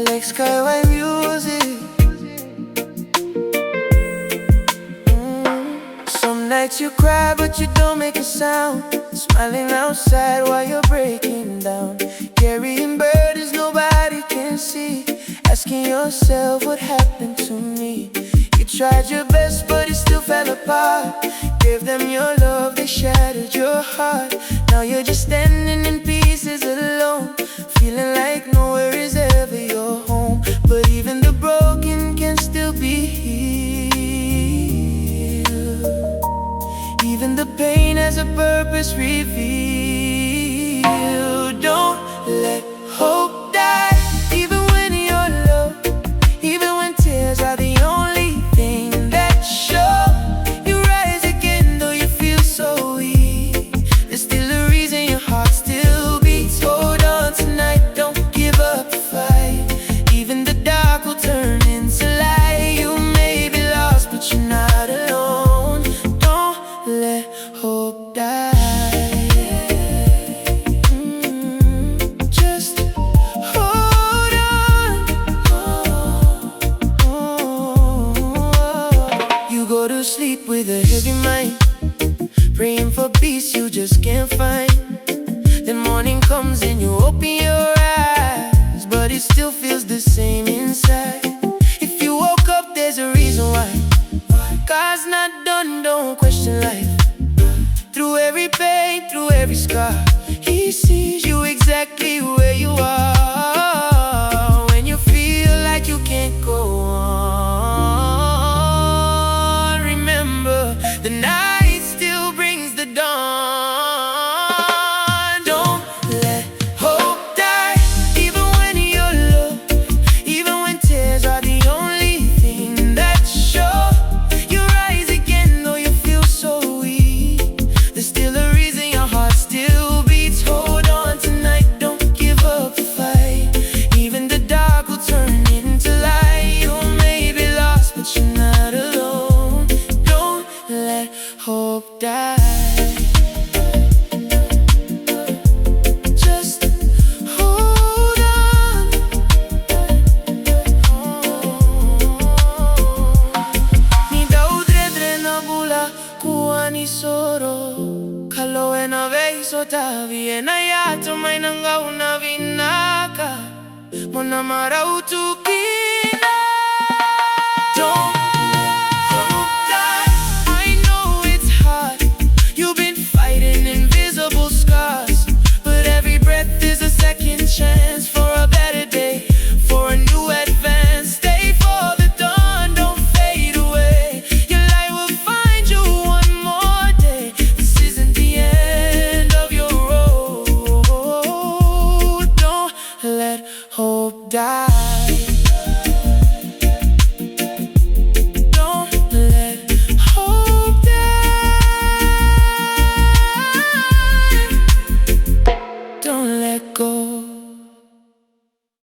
Lex Kaiwai music. Some nights you cry but you don't make a sound, smiling outside while you're breaking down, carrying burdens nobody can see, asking yourself what happened to me. You tried your best but it still fell apart. Gave them your love, they shattered your heart. Now you're just standing in pieces alone, feeling like nowhere is ever your home. But even the broken can still be healed. Even the pain has a purpose revealed. Don't let hope die, even when you're low, even when tears are the only thing that show. You rise again though you feel so weak. There's still a reason your heart still beats. Hold on tonight, don't give up the fight. Even the dark will turn into light. You may be lost but you're not alone. Don't let hope die. Just hold on. You go to sleep with a heavy mind, praying for peace you just can't find. Then morning comes and you open your eyes, but it still feels the same inside. If you woke up, there's a reason why. God's not done, don't question life. Through every pain, through every scar, He sees you exactly where you are. When you feel like you can't go on, remember the night still brings the dawn. Don't let hope die, even when you're low, even when tears are the only thing that show. You rise again though you feel so weak. There's still a reason your heart still beats. Hold on tonight, don't give up the fight. Even the dark will turn into light. You may be lost but you're not alone. Don't let hope die. Just hold on. Ni daudre dre na bula kuwa ni soro. Kaloe na veiso tavi e na yato mai nanga una vinaka. Mona mara utuki